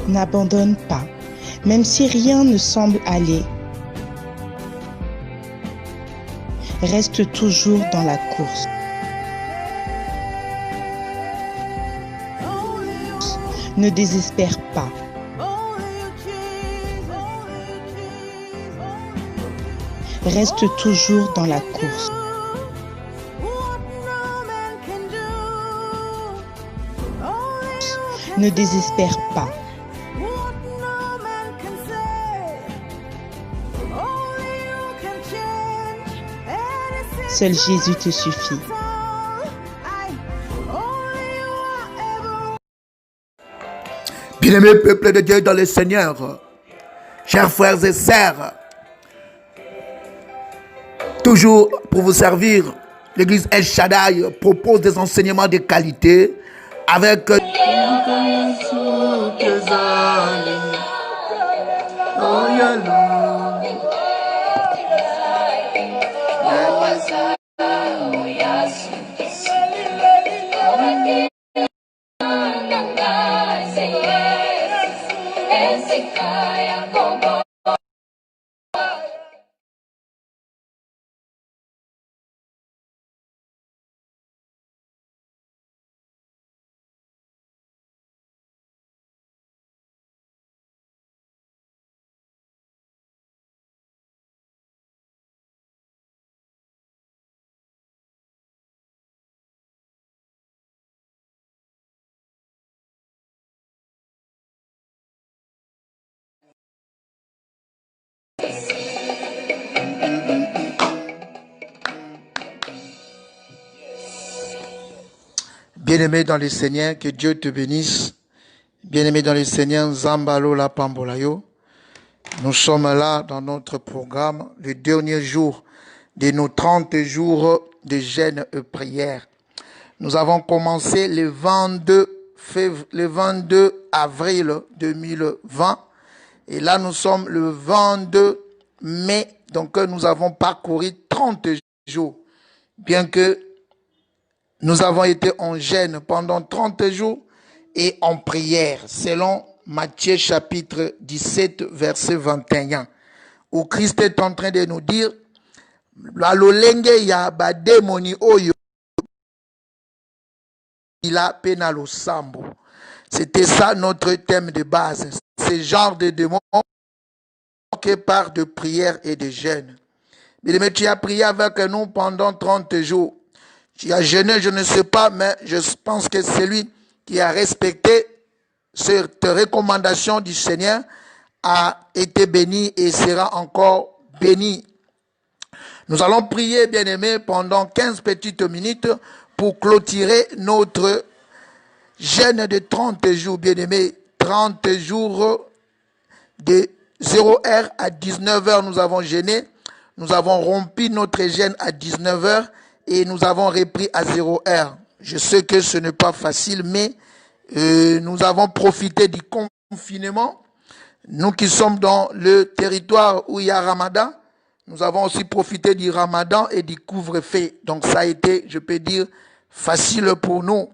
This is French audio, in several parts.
N'abandonne pas, même si rien ne semble aller. Reste toujours dans la course. Ne désespère pas. Reste toujours dans la course. Ne désespère pas. Seul Jésus te suffit. Bien-aimés peuple de Dieu dans le Seigneur, chers frères et sœurs, toujours pour vous servir, l'église El Shaddai propose des enseignements de qualité avec bien-aimé dans le Seigneur, que Dieu te bénisse. Bien-aimé dans le Seigneur, Zambalo la Pambolayo. Nous sommes là dans notre programme, le dernier jour de nos 30 jours de jeûne et prière. Nous avons commencé le 22 avril 2020 et là nous sommes le 22 mai, donc nous avons parcouru 30 jours. Bien que nous avons été en jeûne pendant 30 jours et en prière, selon Matthieu chapitre 17, verset 21, où Christ est en train de nous dire, la lolenge ya bademoni oyo ila penalo sambo. C'était ça notre thème de base, ce genre de démons qui part de prière et de jeûne. Mais tu as prié avec nous pendant 30 jours. Tu as jeûné, je ne sais pas, mais je pense que celui qui a respecté cette recommandation du Seigneur a été béni et sera encore béni. Nous allons prier, bien-aimés, pendant 15 petites minutes pour clôturer notre jeûne de 30 jours, bien-aimés. 30 jours de 0h à 19h, nous avons jeûné. Nous avons rompu notre jeûne à 19h et nous avons repris à 0h. Je sais que ce n'est pas facile, mais nous avons profité du confinement. Nous qui sommes dans le territoire où il y a Ramadan, nous avons aussi profité du Ramadan et du couvre-feu. Donc ça a été, je peux dire, facile pour nous.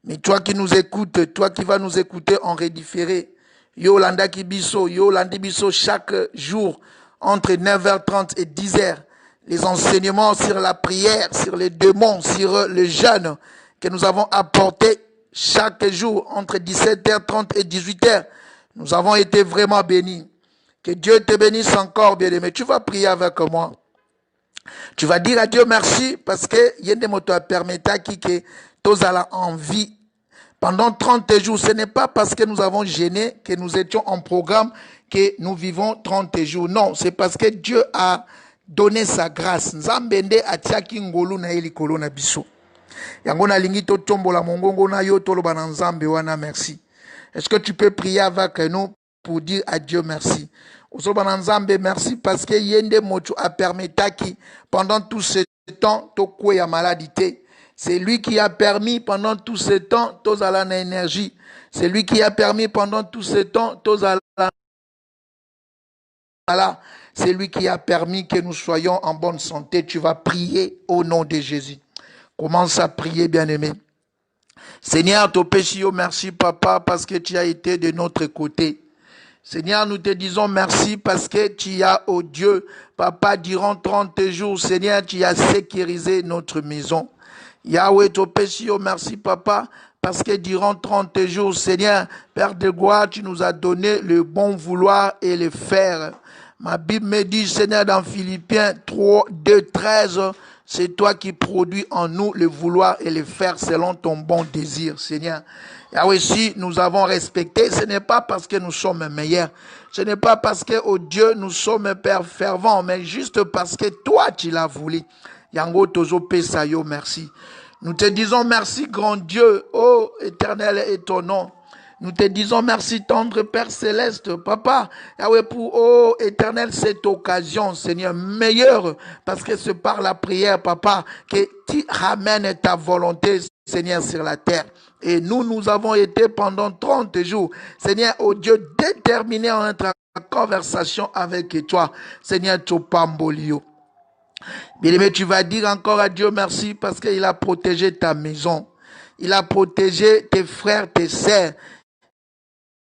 Mais toi qui nous écoutes, toi qui vas nous écouter en redifféré, Yolanda Kibiso, Yolanda Biso, chaque jour, entre 9h30 et 10h, les enseignements sur la prière, sur les démons, sur le jeûne que nous avons apportés chaque jour entre 17h30 et 18h. Nous avons été vraiment bénis. Que Dieu te bénisse encore, bien-aimé. Tu vas prier avec moi. Tu vas dire à Dieu merci parce que yende moto a permis que tozala en vie. Pendant 30 jours, ce n'est pas parce que nous avons jeûné que nous étions en programme que nous vivons 30 jours. Non, c'est parce que Dieu a donné sa grâce. Nzambende atiaki ngolu na elikolo na biso. Yango na lingi to tombola mongongo na yo toloba na nzambe wana merci. Est-ce que tu peux prier avec nous pour dire à Dieu merci? Osoba na nzambe merci parce que yende moto a permis qui pendant tout ce temps to kwe ya maladité. C'est lui qui a permis pendant tout ce temps tozala na énergie. C'est lui qui a permis pendant tout ce temps tozala là. C'est lui qui a permis que nous soyons en bonne santé. Tu vas prier au nom de Jésus. Commence à prier, bien-aimé. Seigneur, Topeshio, merci papa parce que tu as été de notre côté. Seigneur, nous te disons merci parce que tu as, oh Dieu, papa, durant 30 jours, Seigneur, tu as sécurisé notre maison. Yahweh, Topeshio, merci papa parce que durant 30 jours, Seigneur, Père de gloire, tu nous as donné le bon vouloir et le faire. Ma Bible me dit, Seigneur, dans Philippiens 3, 2, 13, c'est toi qui produis en nous le vouloir et le faire selon ton bon désir, Seigneur. Yahweh, si nous avons respecté, ce n'est pas parce que nous sommes meilleurs. Ce n'est pas parce que, oh Dieu, nous sommes père fervents, mais juste parce que toi, tu l'as voulu. Yango Tozo Pesayo, merci. Nous te disons merci, grand Dieu, ô éternel est ton nom. Nous te disons merci, tendre Père Céleste, Papa, Yahweh, pour, oh, éternel, cette occasion, Seigneur, meilleure, parce que c'est par la prière, Papa, que tu ramènes ta volonté, Seigneur, sur la terre. Et nous avons été pendant 30 jours, Seigneur, oh Dieu, déterminés en être en conversation avec toi, Seigneur Topambolio. Bien-aimé, tu vas dire encore à Dieu merci parce qu'il a protégé ta maison. Il a protégé tes frères, tes sœurs.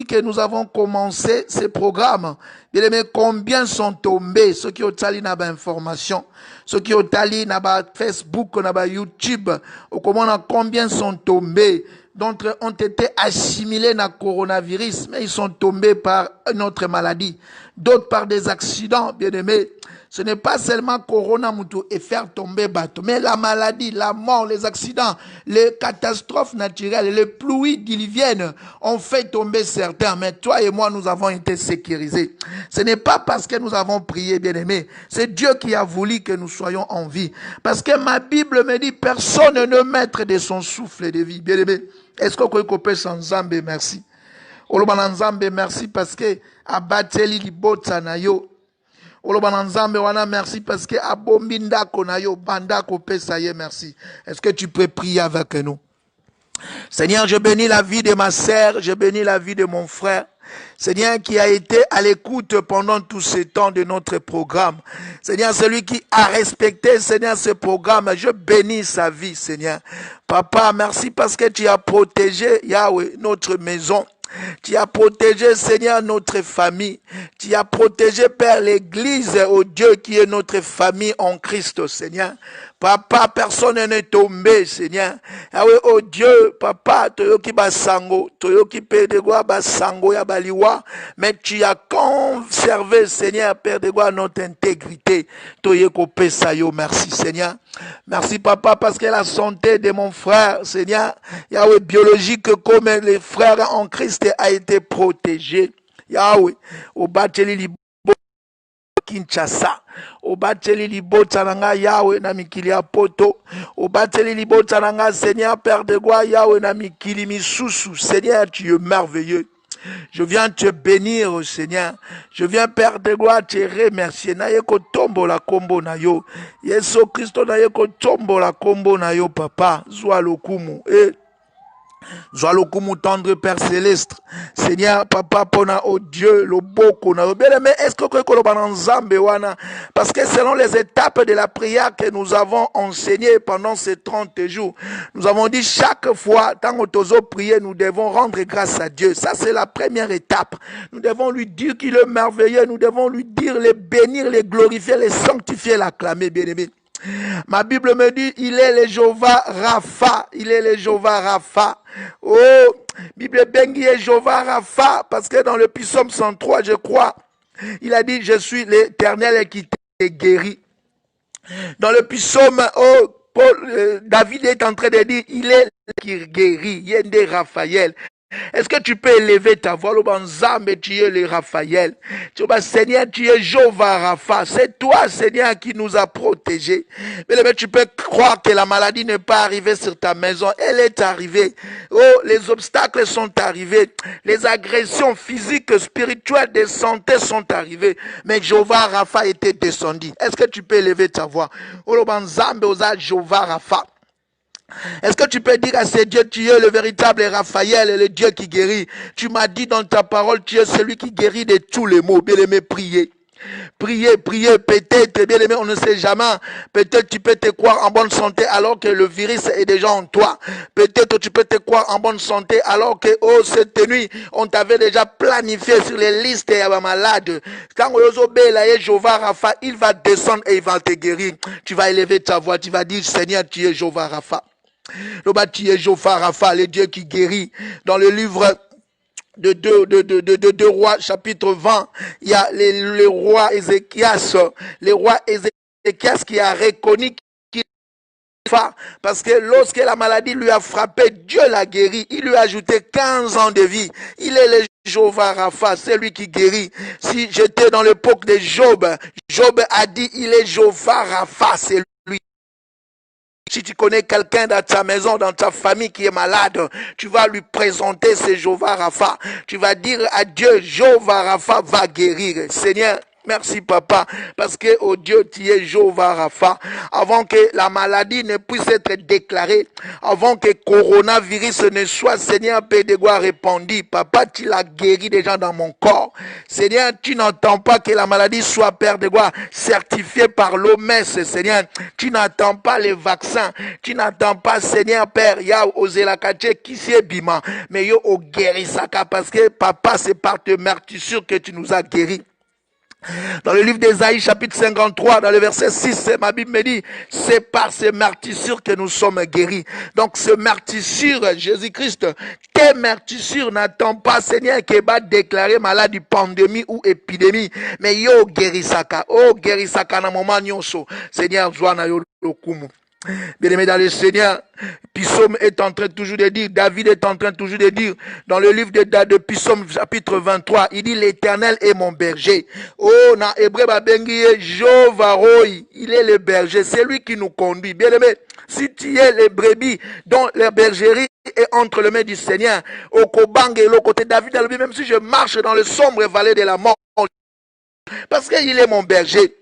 Que nous avons commencé ces programmes. Bien-aimé, combien sont tombés? Ceux qui ont tali na ba information, ceux qui ont tali na ba Facebook, na ba YouTube, combien sont tombés? D'autres ont été assimilés na coronavirus, mais ils sont tombés par une autre maladie. D'autres par des accidents, bien-aimés. Ce n'est pas seulement Corona Moutou et faire tomber bateau, mais la maladie, la mort, les accidents, les catastrophes naturelles, les pluies diluviennes ont fait tomber certains. Mais toi et moi, nous avons été sécurisés. Ce n'est pas parce que nous avons prié, bien-aimés. C'est Dieu qui a voulu que nous soyons en vie. Parce que ma Bible me dit, personne ne maître de son souffle de vie, bien-aimés. Est-ce qu'on peut couper sans Nzambe, merci. Oloba Nzambe, merci parce que abateli libota na yo. Oloba Nzambe wana merci parce que abombi ndako na yo bandako pesa ye merci. Est-ce que tu peux prier avec nous? Seigneur, je bénis la vie de ma sœur, je bénis la vie de mon frère. Seigneur, qui a été à l'écoute pendant tout ce temps de notre programme. Seigneur, celui qui a respecté, Seigneur, ce programme, je bénis sa vie, Seigneur. Papa, merci parce que tu as protégé, Yahweh, notre maison. Tu as protégé, Seigneur, notre famille. Tu as protégé, Père, l'Église, oh Dieu, qui est notre famille en Christ, Seigneur. Papa, personne n'est tombé, Seigneur. Ah oui, oh Dieu, Papa, toyoki basango, toyoki pedegwa basango ya baliwa, mais tu as conservé, Seigneur, Père de gloire, notre intégrité. Toyeko pesayo, merci, Seigneur. Merci, Papa, parce que la santé de mon frère, Seigneur, Yahweh, biologique comme les frères en Christ a été protégé. Yahweh, au Bateli Libo Kinshasa, au Bateli Libo Tsananga, Yahweh, na mikili ya poto, au Bateli Libo Tsananga, Seigneur, Père de gloire, Yahweh, na mikili misusu, Seigneur, tu es merveilleux. Je viens te bénir, Seigneur. Je viens, Père de gloire, te remercier. Na yeko tombo la kombo na yo. Yeso Christo na yeko tombo la kombo na yo, Papa. Zwa lokumu. Zalokumu tendre Père Céleste. Seigneur, Papa, pona, oh Dieu, le boko na. Bien aimé, est-ce que parce que selon les étapes de la prière que nous avons enseignées pendant ces 30 jours, nous avons dit chaque fois, tant que nous prier, nous devons rendre grâce à Dieu. Ça, c'est la première étape. Nous devons lui dire qu'il est merveilleux. Nous devons lui dire, les bénir, les glorifier, les sanctifier, l'acclamer, bien aimé. Ma Bible me dit, il est le Jéhovah Rapha. Il est le Jéhovah Rapha. Oh, Bible bengi est Jéhovah Rapha, parce que dans le psaume 103, je crois, il a dit, je suis l'Éternel qui te guérit. Dans le psaume, oh, David est en train de dire, il est qui guérit, Yende Raphaël. Est-ce que tu peux élever ta voix, mais tu es le Raphaël. Tu vas, Seigneur, tu es Jéhovah Rapha. C'est toi, Seigneur, qui nous a protégés. Mais tu peux croire que la maladie n'est pas arrivée sur ta maison. Elle est arrivée. Oh, les obstacles sont arrivés. Les agressions physiques, spirituelles, de santé sont arrivées. Mais Jéhovah Rapha était descendu. Est-ce que tu peux élever ta voix? Jéhovah Rapha. Est-ce que tu peux dire à ces dieux, tu es le véritable Raphaël et le Dieu qui guérit? Tu m'as dit dans ta parole, tu es celui qui guérit de tous les maux. Bien aimé, priez. Priez, priez, peut-être, bien aimé, on ne sait jamais. Peut-être tu peux te croire en bonne santé alors que le virus est déjà en toi. Peut-être tu peux te croire en bonne santé alors que, oh, cette nuit, on t'avait déjà planifié sur les listes et malades. Quand Jéhovah Rapha, il va descendre et il va te guérir. Tu vas élever ta voix, tu vas dire, Seigneur, tu es Jéhovah Rapha. Tu es Jéhovah Rapha, le Dieu qui guérit. Dans le livre de deux rois, chapitre 20, il y a le roi Ézéchias, qui a reconnu qu'il parce que lorsque la maladie lui a frappé, Dieu l'a guéri. Il lui a ajouté 15 ans de vie. Il est le Jéhovah Rapha, c'est lui qui guérit. Si j'étais dans l'époque de Job, Job a dit, il est Jéhovah Rapha, c'est lui. Si tu connais quelqu'un dans ta maison, dans ta famille qui est malade, tu vas lui présenter ce Jéhovah Rapha. Tu vas dire à Dieu, Jéhovah Rapha va guérir. Seigneur, merci papa, parce que oh Dieu, tu es Jéhovah Rapha. Avant que la maladie ne puisse être déclarée, avant que coronavirus ne soit, Seigneur, paix de gloire répandu, papa, tu l'as guéri déjà dans mon corps. Seigneur, tu n'entends pas que la maladie soit, Père de gloire, certifiée par l'OMS, Seigneur. Tu n'attends pas les vaccins, tu n'attends pas, Seigneur, Père, ya ozelakache qui s'est bima, mais yo o guérisaka, parce que papa, c'est par tes meurtrissures que tu nous as guéris. Dans le livre d'Ésaïe, chapitre 53, dans le verset 6, ma Bible me dit, c'est par ces meurtrissures que nous sommes guéris. Donc, ce meurtrissure, Jésus-Christ, tes meurtrissures n'attendent pas, Seigneur, qui va déclarer maladie, pandémie ou épidémie. Mais yo guérisaka, oh guérisaka na moment nyonso. Seigneur, joie na yo lokumu. Bien-aimé dans le Seigneur, Psaume est en train toujours de dire, David est en train toujours de dire, dans le livre de Psaume chapitre 23, il dit, l'Éternel est mon berger. Oh, na hébreu babengi Jéhovah Roi, il est le berger, c'est lui qui nous conduit. Bien-aimé, si tu es les brebis dont la bergerie est entre les mains du Seigneur, au Kobang et l'autre côté, David a dit, même si je marche dans le sombre vallée de la mort, parce qu'il est mon berger,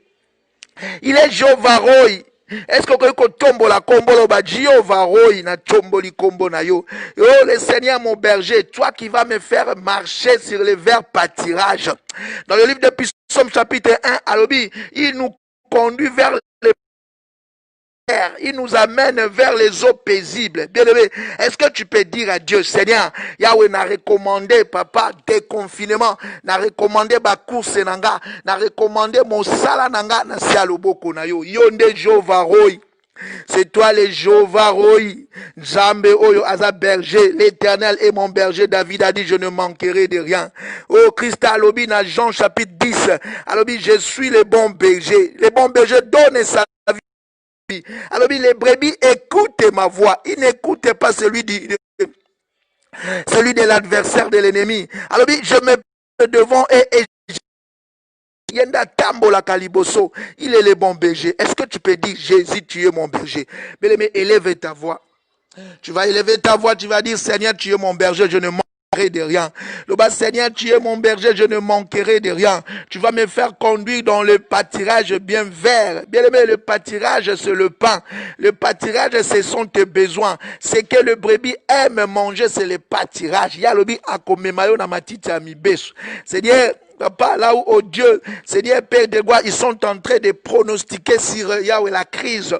il est Jéhovah Roi. Est-ce que vous tombe la combo ba Jéhovah Roi na tomboli combo na yo. Oh le Seigneur mon berger, toi qui vas me faire marcher sur les verts pâtirages. Dans le livre de Psaume chapitre 1, Alobi, il nous conduit vers les terres, il nous amène vers les eaux paisibles. Bien-aimé, est-ce que tu peux dire à Dieu, Seigneur, Yahweh n'a recommandé, papa, déconfinement, n'a recommandé ma course nanga, n'a recommandé mon sala nanga, na sialoboko na yo, yonde Jéhovah Roi. C'est toi le Jéhovah Roi, Nzambe Oyo Aza berger, l'Éternel est mon berger. David a dit, je ne manquerai de rien. Oh Christ Alobi, dans Jean chapitre 10, Alobi, je suis le bon berger. Le bon berger donne sa vie. Alobi, les brebis écoutent ma voix. Ils n'écoutent pas celui de l'adversaire de l'ennemi. Alobi, je me devant et Yenda Tambola Kaliboso, il est le bon berger. Est-ce que tu peux dire, Jésus, tu es mon berger? Bien-aimé, élève ta voix. Tu vas élever ta voix, tu vas dire, Seigneur, tu es mon berger, je ne manquerai de rien. Le bas, Seigneur, tu es mon berger, je ne manquerai de rien. Tu vas me faire conduire dans le pâturage bien vert. Bien-aimé, le pâturage, c'est le pain. Le pâturage, ce sont tes besoins. C'est que le brebis aime manger, c'est le pâturage. Yalobi akomemayo na matiti amibesu. Seigneur, papa, là où, oh Dieu, Seigneur Père de gloire, ils sont en train de pronostiquer sur Yahweh la crise.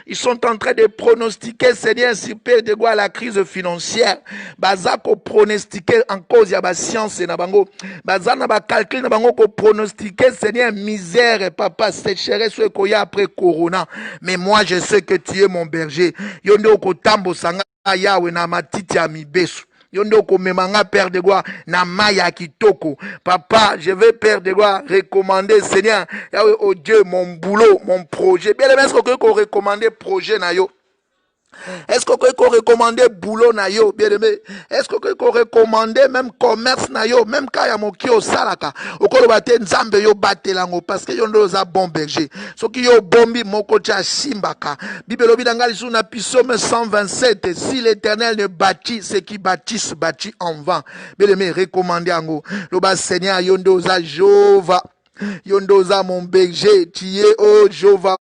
Ils sont en train de pronostiquer, Seigneur, sur Père de gloire, la crise financière. Bazako pronostiquer en cause, ya ba science na bango. Bazana ba calcul na bango ko pronostiquer, Seigneur, misère, papa, sécheresse koya après corona. Mais moi, je sais que tu es mon berger. Yondo ko tambo sanga Yahweh na matiti ya mibesu. Yondoko memanga Père de gloire na maya kitoko. Papa, je vais Père de gloire recommander Seigneur, Yahweh, oh Dieu, mon boulot, mon projet. Bien, est-ce que vous recommandez projet na yo? Est-ce que vous recommandez boulot na yo, bien aimé? Est-ce que vous recommandez même commerce na yo, même quand ya moki o salaka? Okolo bate nzambe yo batelango parce que yo ndo za bon berger. Soki yo bombi moko cha simbaka. Bible lobi dangali sous na Psaume 127, si l'Éternel ne bâtit, ceux qui bâtissent bâtit en vain. Bien aimé, recommandez ango. Loba Seigneur yo ndo za Jéhovah. Yo ndo za mon berger, tu es oh Jéhovah.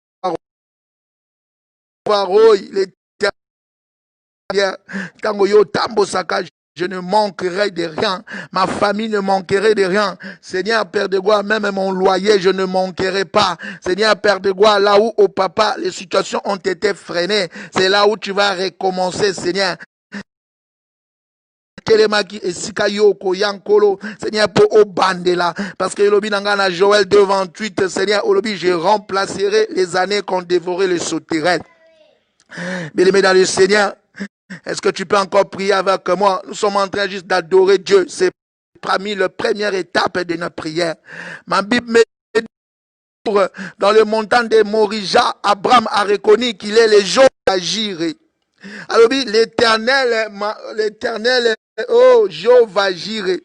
Parole, tango yo tambo saka je ne manquerai de rien. Ma famille ne manquerait de rien. Seigneur, Père de gloire, même mon loyer, je ne manquerai pas. Seigneur, Père de gloire, là où, au papa, les situations ont été freinées, c'est là où tu vas recommencer, Seigneur. Seigneur, pour au bandela, parce que Olobi Nangana Joël 2:28, Seigneur, Olobi, je remplacerai les années qu'ont dévoré les sauterelles. Bien-aimé dans le Seigneur, est-ce que tu peux encore prier avec moi? Nous sommes en train juste d'adorer Dieu. C'est parmi la première étape de notre prière. Ma Bible me dit, dans le montant de Morija, Abraham a reconnu qu'il est le jour d'agir. Alors oui, l'éternel, oh, Jéhovah Jireh,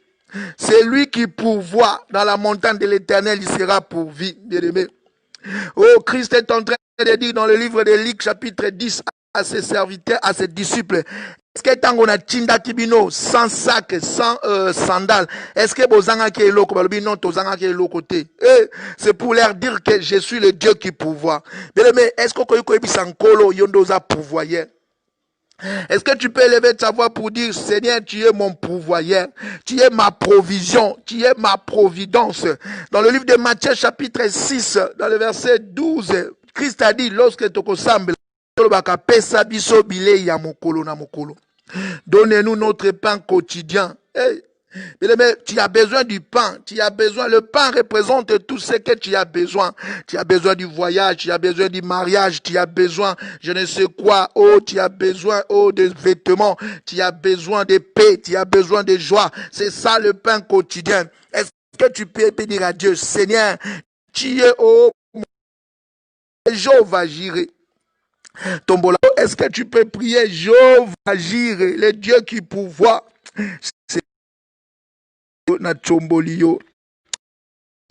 c'est lui qui pourvoit dans la montagne de l'éternel, il sera pourvu, bien-aimé. Oh, Christ est en train de dire dans le livre de Luc, chapitre 10, à ses serviteurs, à ses disciples, est-ce que tant qu'on a Tinda Kibino, sans sac, sans sandales, est-ce que Bozanga qui est l'autre, non, Tozanga qui est l'autre côté? C'est pour leur dire que je suis le Dieu qui pourvoit. Bien-aimé, est-ce que Koyko Yondoza pourvoyait? Est-ce que tu peux élever ta voix pour dire, Seigneur, tu es mon pourvoyeur, tu es ma provision, tu es ma providence. Dans le livre de Matthieu, chapitre 6, dans le verset 12, Christ a dit, lorsque tu ressembles, donnez-nous notre pain quotidien. Mais tu as besoin du pain, tu as besoin, le pain représente tout ce que tu as besoin. Tu as besoin du voyage, tu as besoin du mariage, tu as besoin, je ne sais quoi, oh, tu as besoin, oh, de vêtements, tu as besoin de paix, tu as besoin de joie. C'est ça le pain quotidien. Est-ce que tu peux dire à Dieu, Seigneur, tu es, oh, Jéhovah Jireh. Tombola, est-ce que tu peux prier Jéhovah Jireh, le Dieu qui pourvoit? Na chomboli yo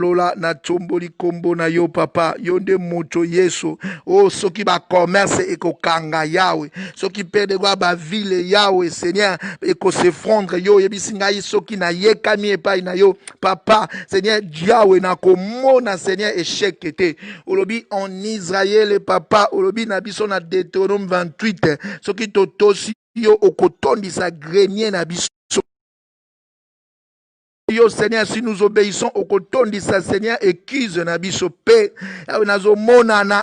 lola na chomboli kombo na yo papa yonde moto yeso oh soki ba commerce ekokanga yawe soki pede gwa ba ville yawe Seigneur eko se fondre yo yebisinga soki na yekami epai na yo papa Seigneur yawe na komona Seigneur échec était olobi en Israël papa olobi na biso na Deutéronome 28 soki totosi yo okotondisa grenier na biso. Yo Seigneur, si nous obéissons au coton de sa Seigneur, écuse na biso paix. Nazo mona na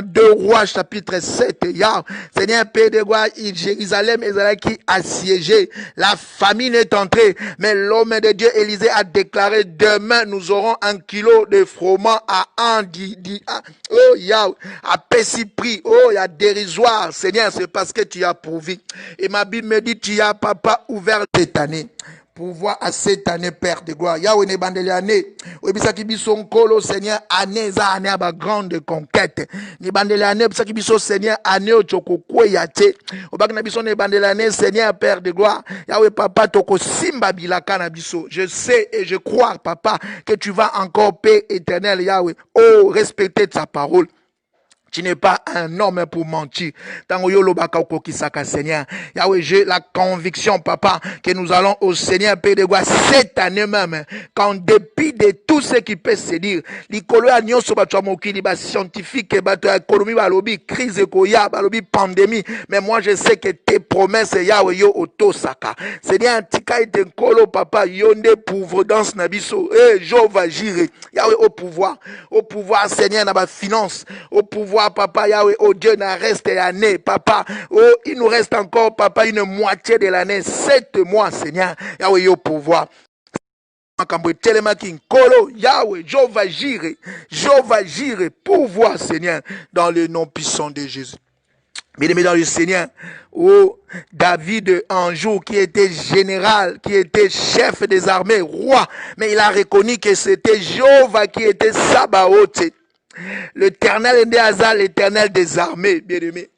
2 Rois chapitre 7. Ya Seigneur, paix de roi, Jérusalem est qui assiégé. La famine est entrée, mais l'homme de Dieu Élisée a déclaré demain nous aurons 1 kilo de froment à 1 oh ya à petit prix. Oh ya dérisoire. Seigneur, c'est parce que tu as pourvu. Et ma Bible me dit tu as papa ouvert cette année. Pouvoir à cette année, Père de gloire. Yahweh ne bandeli année. Obisa ki biso nkolo Seigneur année za année aba grande conquête. Ni bandeli année obisa ki biso Seigneur année ochoko kweya te. Obaki na biso ne bandeli année Seigneur Père de gloire. Yahweh papa toko simba bilaka na biso. Je sais et je crois papa que tu vas encore paix éternelle Yahweh. Oh respecter ta parole. Tu n'es pas un homme pour mentir. Seigneur. Yahweh, j'ai la conviction, papa, que nous allons au Seigneur Père de gloire cette année même, qu'en dépit de tout ce qui peut se dire, scientifique, crise, pandémie, mais moi je sais que tes promesses, Yahweh, yo otosaka. Seigneur, tika ite nkolo, papa, yonde providence nabiso, Jéhovah Jireh, Yahweh au pouvoir, Seigneur, na ba finance, au pouvoir, papa Yahweh, oh Dieu, n'a reste l'année, papa, oh, il nous reste encore, papa, une moitié de l'année, 7 mois, Seigneur, Yahweh, au pouvoir. Yahweh, Jéhovah Jireh, pouvoir, Seigneur, dans le nom puissant de Jésus. Bien-aimé dans le Seigneur, oh, David, un jour, qui était général, qui était chef des armées, roi, mais il a reconnu que c'était Jéhovah qui était Sabaoth. L'Éternel est né hasard, l'Éternel des armées, bien-aimé.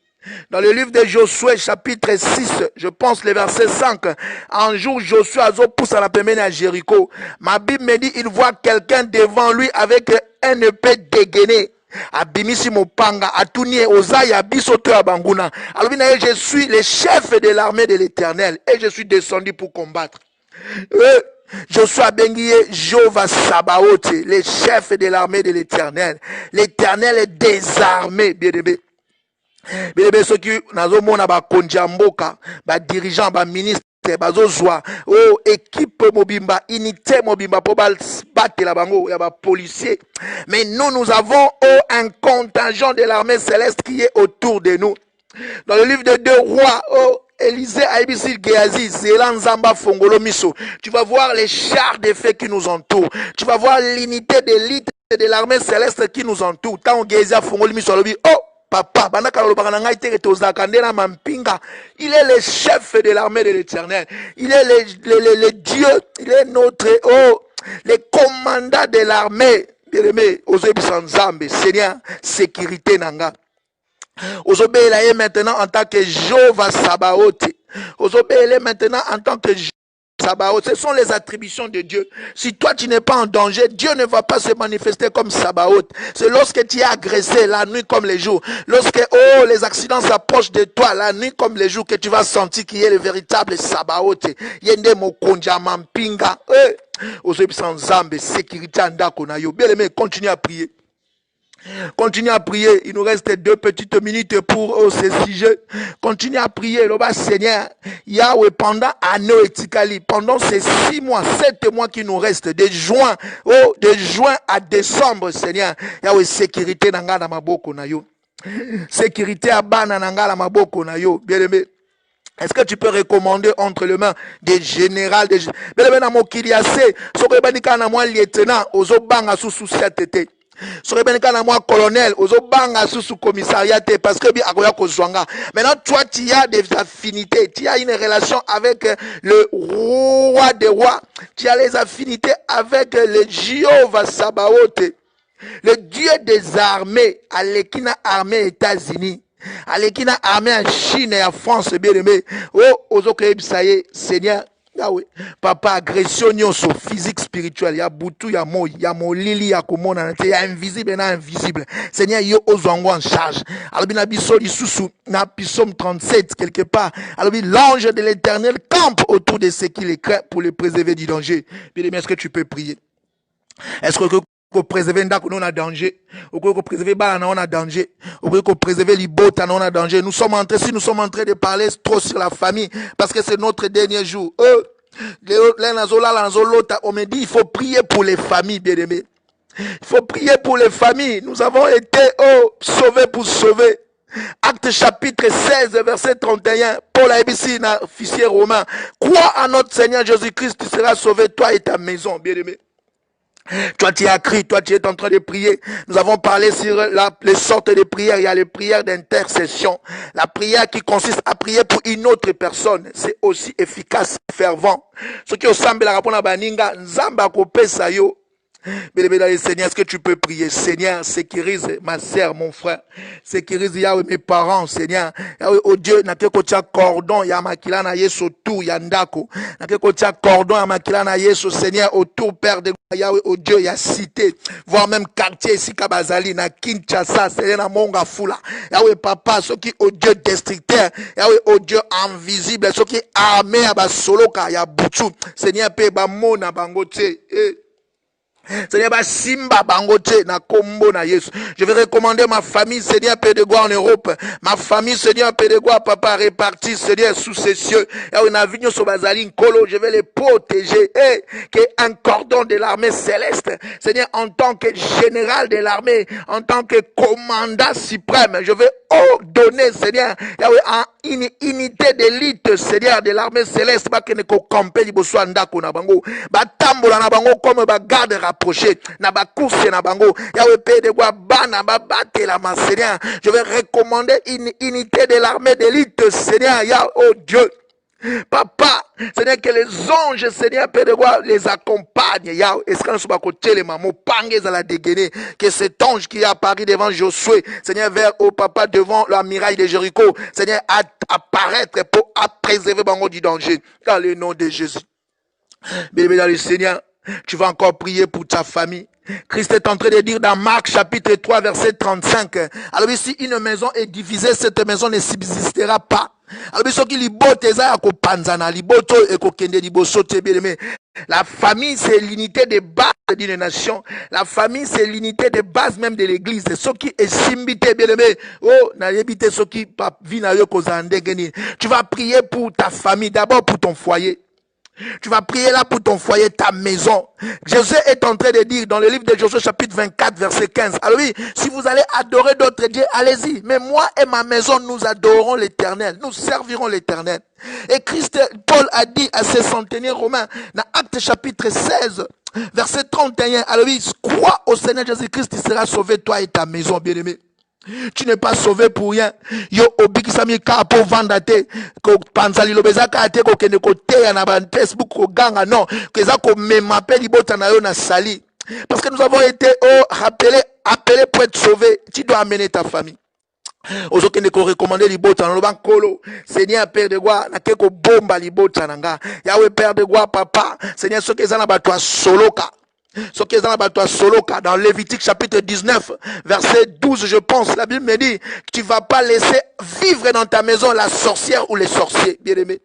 Dans le livre de Josué, chapitre 6, je pense le verset 5, un jour Josué a pousse à la pemene à Jéricho. Ma Bible me dit, il voit quelqu'un devant lui avec un épée dégainée. Abimisi mopanga atunie ozaya bisoto ya banguna. Alors je suis le chef de l'armée de l'Éternel et je suis descendu pour combattre. Joshua Benguié, Jéhovah Sabaoth, le chef de l'armée de l'Éternel. L'Éternel est désarmé, bien-aimé. Bien-aimé, ceux qui n'ont pas ba konjamboka, ba dirigeant, ba ministre, élite, bazozwa, oh, équipe mobimba, unité mobimba, pour battre la bango, ya ba policier. Mais nous avons, oh, un contingent de l'armée céleste qui est autour de nous. Dans le livre de 2 rois, oh, Élisée Aïbisi Géazi, Zélan Zamba Fongolo Miso, tu vas voir les chars de feu qui nous entourent. Tu vas voir l'unité d'élite de l'armée céleste qui nous entoure. Tant Géazi Fongolo Miso, oh, papa, il est le chef de l'armée de l'Éternel. Il est le Dieu, il est notre, oh, le commandant de l'armée. Bien-aimé, Seigneur, sécurité nanga. Ozobéla maintenant en tant que Jéhovah Sabaoth. Ozobéla maintenant en tant que Sabaoth. Ce sont les attributions de Dieu. Si toi tu n'es pas en danger, Dieu ne va pas se manifester comme Sabaoth. C'est lorsque tu es agressé la nuit comme les jours. Lorsque oh, les accidents s'approchent de toi la nuit comme les jours que tu vas sentir qu'il y a le véritable Sabaoth. Yende mokonja mampinga. Ozobéla sans zambe sécurité andako na yo. Bien aimé, continue à prier. Continue à prier. Il nous reste 2 petites minutes pour ce sujet. Continue à prier. Le bas Seigneur, Yahweh, pendant pendant ces 6 mois, 7 mois qui nous restent, de juin à décembre, Seigneur, Yahweh, sécurité nanga na maboko na yo. Sécurité à bana nanga na maboko na yo. Bien aimé. Est-ce que tu peux recommander entre les mains des généraux, des bien na mokiliase, soko banika na moi lieutenant, ozo banga sous tete. Moi colonel, banga sous commissariat parce que maintenant toi tu as des affinités, tu as une relation avec le roi des rois, tu as les affinités avec le Jéhovah Sabaoth, le Dieu des armées, à l'équina armée États-Unis, à l'équina armée en Chine et en France, bien aimé. Oh, Seigneur. Yahweh, papa, agression nyonso, physique, spirituelle, ya butu, ya molili, ya komona, ya invisible, na invisible. Seigneur, yo ozwango en charge. Alors, na biso lisusu, na psaume 37, quelque part. Alors, l'ange de l'Éternel campe autour de ceux qui les craignent pour les préserver du danger. Bien aimé, est-ce que tu peux prier? Est-ce que pour préserver ndako on a danger, pour préserver bala on a danger, pour préserver libota on a danger. Nous sommes en train de parler trop sur la famille parce que c'est notre dernier jour. On me dit il faut prier pour les familles, bien-aimés. Il faut prier pour les familles. Nous avons été sauvés pour sauver. Acte chapitre 16, verset 31. Paul a dit dans officier romain, crois à notre Seigneur Jésus-Christ, tu seras sauvé, toi et ta maison, bien-aimé. Toi tu as crié, toi tu es en train de prier. Nous avons parlé sur les sortes de prières. Il y a les prières d'intercession. La prière qui consiste à prier pour une autre personne. C'est aussi efficace, fervent. Ce qui ressemble à la réponse à Baninga, Nzamba kopesa yo. Bien-aimé Seigneur, est-ce que tu peux prier? Seigneur, sécurise ma sœur, mon frère. Sécurise Yahweh mes parents, Seigneur. Yahweh, oh Dieu, n'a que kotia cordon, yamakila na yeso tout, yandako. N'a que kotia cordon, yamakila na yeso, Seigneur, autour, Père de Yahweh, oh Dieu, y a cité, voire même quartier ici, Kabazali, na Kinshasa, Seigneur, na Monga Fula. Yahweh, papa, ceux qui, oh Dieu, destructeur. Yahweh, oh Dieu, invisible. Ceux qui armés à Basoloka, ya Bouchou. Seigneur, pe ba mona bangote, Seigneur, Simba Bangote, na Kombo na Yesu. Je vais recommander ma famille, Seigneur, Père de Gloire en Europe. Ma famille, Seigneur, Père de Gloire, papa, répartie, Seigneur, sous ces cieux. Je vais les protéger. Un cordon de l'armée céleste. Seigneur, en tant que général de l'armée, en tant que commandant suprême, je vais donner, Seigneur, une unité d'élite, Seigneur, de l'armée céleste, ba keneko camper liboso ndako na bango, ba tambola na bango comme ba garde rapproché, na ba course na bango, Yahweh Père de Gloire, bana ba batela ma Seigneur. Je vais recommander une unité de l'armée d'élite, Seigneur, Yahweh, oh Dieu. Papa, Seigneur, que les anges, Seigneur, Père de Gloire, les accompagnent. Yahweh, est-ce qu'on se bat côté les mamans, panguez à la dégainer, que cet ange qui est apparu devant Josué, Seigneur, vers au papa devant la muraille de Jéricho, Seigneur, apparaître pour préserver bango du danger. Dans le nom de Jésus. Bien, dans le Seigneur, tu vas encore prier pour ta famille. Christ est en train de dire dans Marc chapitre 3 verset 35. Alors si une maison est divisée, cette maison ne subsistera pas. Alors la famille c'est l'unité de base d'une nation. La famille c'est l'unité de base même de l'église. Ce qui est simbité bien aimé. Oh, ce qui tu vas prier pour ta famille, d'abord pour ton foyer. Tu vas prier là pour ton foyer, ta maison. Jésus est en train de dire dans le livre de Josué chapitre 24 verset 15. Alors oui, si vous allez adorer d'autres dieux, allez-y. Mais moi et ma maison, nous adorerons l'Éternel. Nous servirons l'Éternel. Et Paul a dit à ses centenaires romains, dans Actes chapitre 16, verset 31. Alors oui, crois au Seigneur Jésus-Christ, il sera sauvé toi et ta maison, bien-aimé. Tu n'es pas sauvé pour rien. Yo obiki sami ka po vandate ko panzali lobeza ka te ko kende ko te na ban Facebook ko ganga non que ça ko memape libota na yo na sali parce que nous avons été appelés pour être sauvés. Tu dois amener ta famille. Ozokende ko recommander libota na ban kolo Seigneur Père de gloire na ke ko bomba libota nanga Yahweh Père de gloire papa Seigneur ce que ça na batwa soloka. Ce qui est dans Lévitique chapitre 19, verset 12, je pense, la Bible me dit que tu ne vas pas laisser vivre dans ta maison la sorcière ou les sorciers, bien aimé.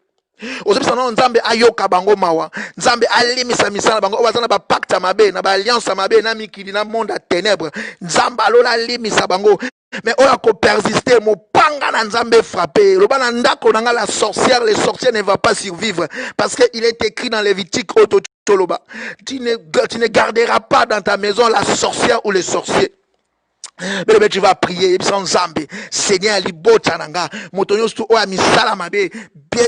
Nzambe ayoka bango mawa Nzambe alimisa misala bango bazana ba pacte mabe na ba alliance mabe na mikili na monde à ténèbres Nzambe alola limisa bango mais oya ko persister mo panga na Nzambe frappé lobana ndako nanga la sorcière les sorciers ne va pas survivre parce que il est écrit dans Lévitique tu ne garderas pas dans ta maison la sorcière ou les sorciers. Mais tu vas prier sans Zambé. Seigneur, libota nanga. Motonyostu oa misala mabe.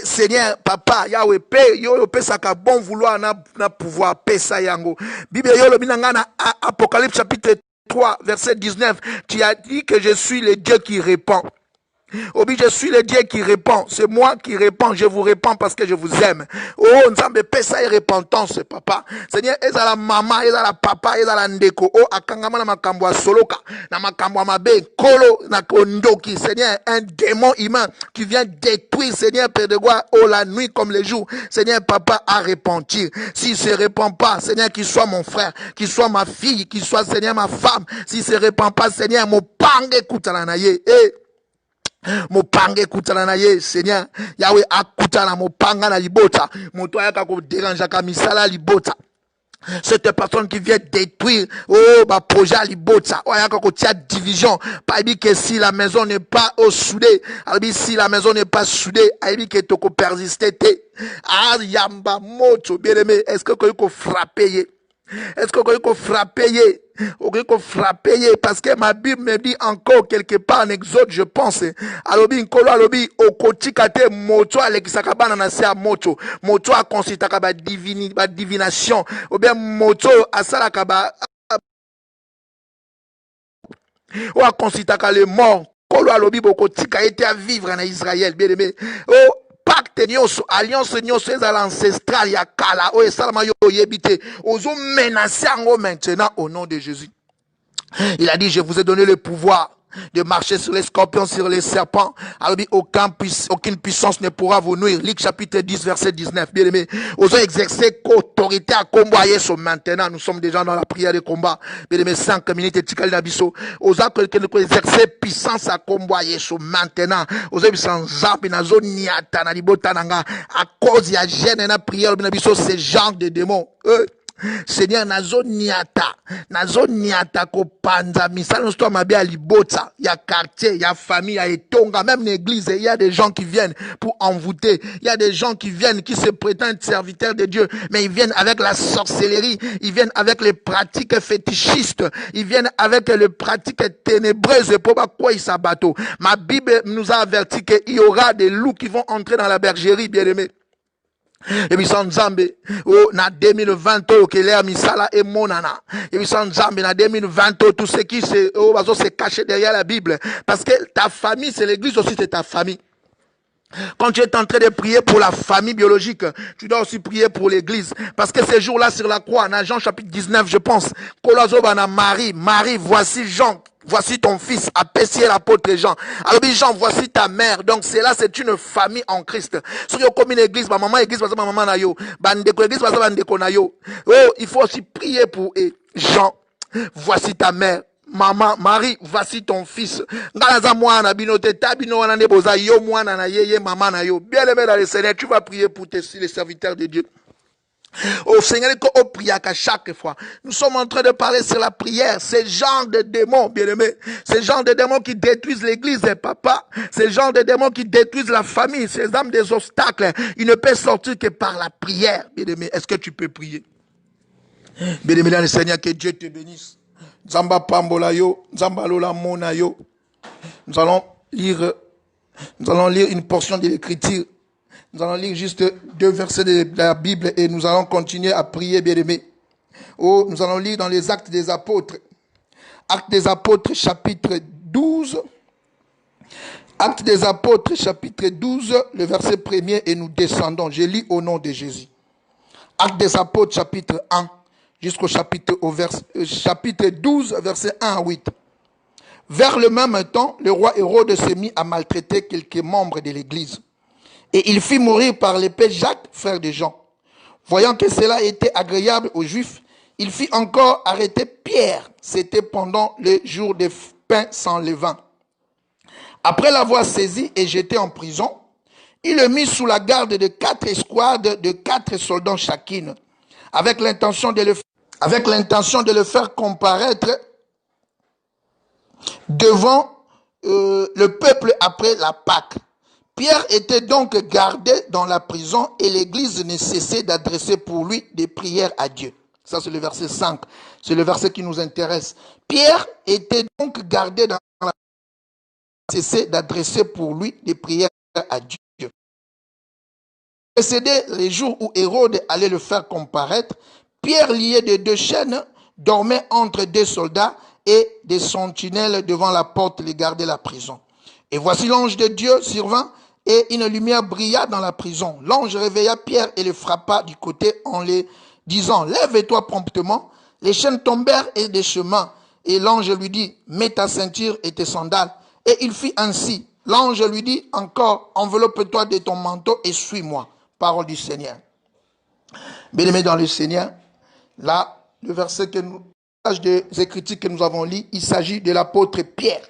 Seigneur, papa, Yahweh, paix, yo paix saka bon vouloir na pouvoir paix sa yango. Bible yo lo binanga na Apocalypse chapitre 3 verset 19. Tu as dit que je suis le Dieu qui répand. Obi, je suis le Dieu qui répand. C'est moi qui répands. Je vous répands parce que je vous aime. Oh, Nzambe pesa et repentance, papa. Seigneur, ezala mama, ezala papa, ezala ndeko. Oh, akangama na makambo a soloka. Na makambo a mabe, kolo, na kondoki. Seigneur, un démon humain qui vient détruire, Seigneur, Père de gloire, oh, la nuit comme les jours. Seigneur, papa, à repentir. S'il se répand pas, Seigneur, qu'il soit mon frère, qu'il soit ma fille, qu'il soit, Seigneur, ma femme. S'il se répand pas, Seigneur, mon pange kutala na ye. Mopange kutana na ye Seigneur Yahweh akutana mopanga na libota moto ayaka ko déranger ka misala libota cette personne qui vient détruire projet à libota ayaka ko tia division pas dit que si la maison n'est pas soudée alors si la maison n'est pas soudée aibi que toko persister yamba moto bien aimé est-ce que ko frapper est-ce qu'on peut frapper parce que ma Bible me dit encore quelque part en Exode, je pense. Alobi nkolo alobi okotikate moto alekisaka bana na se moto. Moto a consistaka ba divination. Ou bien moto asalaka ba ou a consistaka les morts. Kolo alobi bokotika été à vivre en Israël, bien aimé. Oh pacte nyonso alliance nyonso ezala ancestral ya kala o esalama yo yebite ozo menacer yango maintenant au nom de Jésus. Il a dit je vous ai donné le pouvoir de marcher sur les scorpions, sur les serpents. Alors, aucune puissance ne pourra vous nuire. Luc chapitre 10, verset 19. Bien aimé, osons exercer autorité à combat. Maintenant, nous sommes déjà dans la prière de combat. Bien aimé, 5 minutes et tikali nabiso. Osons exercer puissance à combat. Maintenant, osons sans zambi na zone niata na libota nanga. À cause ya gêne na prière nabiso, ce genre de démons. Seigneur, nazo niata ko panza misala sto mabe a libota, ya quartier, ya famille, ya etonga, même l'église, il y a des gens qui viennent pour envoûter, il y a des gens qui viennent qui se prétendent serviteurs de Dieu, mais ils viennent avec la sorcellerie, ils viennent avec les pratiques fétichistes, ils viennent avec les pratiques ténébreuses pour pas quoi ils s'abattent. Ma Bible nous a averti qu'il y aura des loups qui vont entrer dans la bergerie, bien aimé. Et puis sans Zambé, na 2020 que l'air misala et monana. Et puis sans Zambé na 2020 tout ce qui se caché derrière la Bible, parce que ta famille c'est l'église aussi, c'est ta famille. Quand tu es en train de prier pour la famille biologique, tu dois aussi prier pour l'église. Parce que ces jours-là sur la croix, dans Jean chapitre 19, je pense, Marie, voici Jean. Voici ton fils, apprécié l'apôtre Jean. Alors, Jean, voici ta mère. Donc, c'est une famille en Christ. Si vous avez une église, ma maman, église, ma maman, na yo. Bandeko, église, bandeko, na yo. Oh, il faut aussi prier pour Jean. voici ta mère. Maman, Marie, voici ton fils. Ngalaza mwana binote tabino wana neboza yo mwana na yeye mama na yo. Bien aimé dans le Seigneur, tu vas prier pour les serviteurs de Dieu. Au Seigneur, qu'on prie à chaque fois. Nous sommes en train de parler sur la prière. Ces genres de démons, bien aimés. Ces genres de démons qui détruisent l'église, papa. Ces genres de démons qui détruisent la famille. Ces âmes des obstacles. Ils ne peuvent sortir que par la prière, bien aimé. Est-ce que tu peux prier? Bien aimé dans le Seigneur, que Dieu te bénisse. Zamba Pambola yo, Zamba Lola Mona yo. Nous allons lire une portion de l'écriture. Nous allons lire juste 2 versets de la Bible et nous allons continuer à prier, bien-aimés. Oh, nous allons lire dans les Actes des Apôtres. Actes des Apôtres, chapitre 12. Actes des Apôtres, chapitre 12, le verset 1er, et nous descendons. Je lis au nom de Jésus. Actes des Apôtres, chapitre 1, jusqu'au chapitre 12, verset 1 à 8. Vers le même temps, le roi Hérode s'est mis à maltraiter quelques membres de l'Église. Et il fit mourir par l'épée Jacques, frère de Jean. Voyant que cela était agréable aux Juifs, il fit encore arrêter Pierre. C'était pendant le jour des pains sans levain. Après l'avoir saisi et jeté en prison, il le mit sous la garde de 4 escouades de 4 soldats chacune, avec l'intention de le faire comparaître devant le peuple après la Pâque. Pierre était donc gardé dans la prison et l'église ne cessait d'adresser pour lui des prières à Dieu. Ça, c'est le verset 5. C'est le verset qui nous intéresse. Pierre était donc gardé dans la prison et cessait d'adresser pour lui des prières à Dieu. Précédé les jours où Hérode allait le faire comparaître, Pierre, lié de 2 chaînes, dormait entre 2 soldats et des sentinelles devant la porte les gardaient la prison. Et voici l'ange de Dieu survint et une lumière brilla dans la prison. L'ange réveilla Pierre et le frappa du côté en lui disant « Lève-toi promptement ». Les chaînes tombèrent et des chemins. Et l'ange lui dit « Mets ta ceinture et tes sandales ». Et il fit ainsi. L'ange lui dit encore « Enveloppe-toi de ton manteau et suis-moi ». Parole du Seigneur. Bien-aimés dans le Seigneur, là, le verset que nous, des Écritures que nous avons lu, il s'agit de l'apôtre Pierre.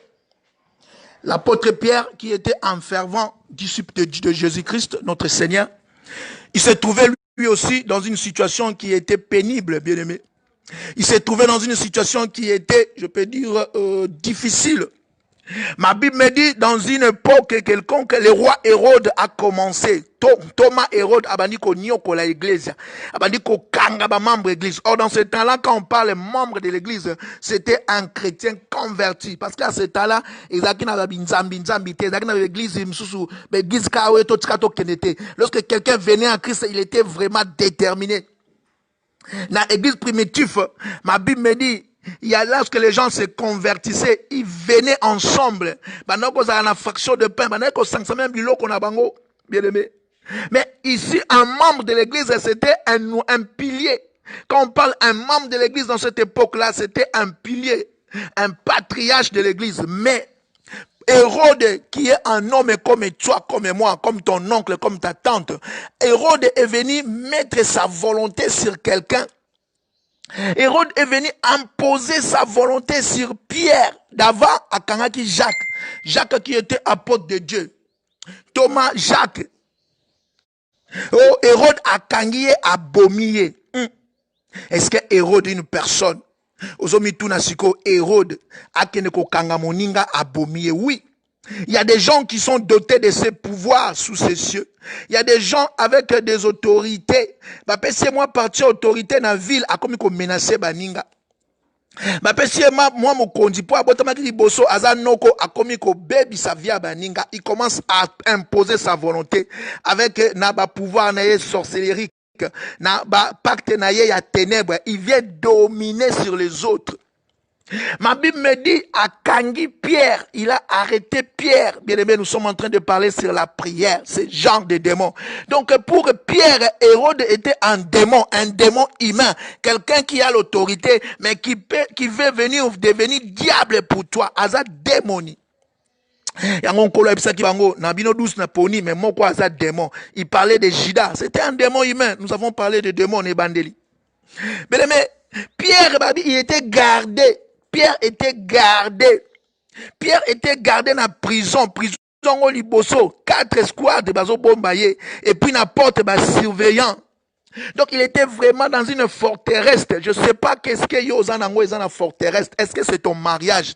L'apôtre Pierre, qui était un fervent disciple de Jésus-Christ, notre Seigneur, il se trouvait lui aussi dans une situation qui était pénible, bien aimé. Il s'est trouvé dans une situation qui était, je peux dire, difficile. Ma Bible me dit, dans une époque quelconque, le roi Hérode a commencé. Thomas Hérode a dit qu'on nyoko la église. A dit qu'on kanga ba membre église. Or, dans ce temps-là, quand on parle membre de l'église, c'était un chrétien converti. Parce qu'à ce temps-là, lorsque quelqu'un venait en Christ, il était vraiment déterminé. Dans l'église primitive, ma Bible me dit, il y a lorsque les gens se convertissaient, ils venaient ensemble. Une fraction de pain, bien aimé. Mais ici, un membre de l'église, c'était un pilier. Quand on parle un membre de l'église dans cette époque-là, c'était un pilier, un patriarche de l'église. Mais Hérode, qui est un homme comme toi, comme moi, comme ton oncle, comme ta tante, Hérode est venu mettre sa volonté sur quelqu'un. Hérode est venu imposer sa volonté sur Pierre, d'avant à Kangaki Jacques. Jacques qui était apôtre de Dieu. Thomas, Jacques. Oh, Hérode a kangié, a bomié. Est-ce que Hérode est une personne? Hérode a keneko kangamoninga a bomié. Oui. Il y a des gens qui sont dotés de ces pouvoirs sous ces cieux. Il y a des gens avec des autorités. C'est moi parti autorité dans la ville a comme menacer baninga. Moi mon kondi po abotama ki liboso azanoko a comme baby sa via baninga. Il commence à imposer sa volonté avec na ba pouvoir na sorcellerie na ba pacte na ya ténèbres. Il vient dominer sur les autres. Ma Bible me dit à Kangi Pierre, il a arrêté Pierre. Bien aimé, nous sommes en train de parler sur la prière, ce genre de démon. Donc pour Pierre, Hérode était un démon humain, quelqu'un qui a l'autorité, mais qui veut devenir diable pour toi, aza démoni. Il parlait de Judas, c'était un démon humain. Nous avons parlé de démon et bandeli. Bien aimé, Pierre, il était gardé. Pierre était gardé. Pierre était gardé dans la prison. Prison au liboso. 4 escouades, et puis la porte, surveillant. Donc il était vraiment dans une forteresse. Je ne sais pas qu'est-ce que Yozanango est dans la forteresse. Est-ce que c'est ton mariage?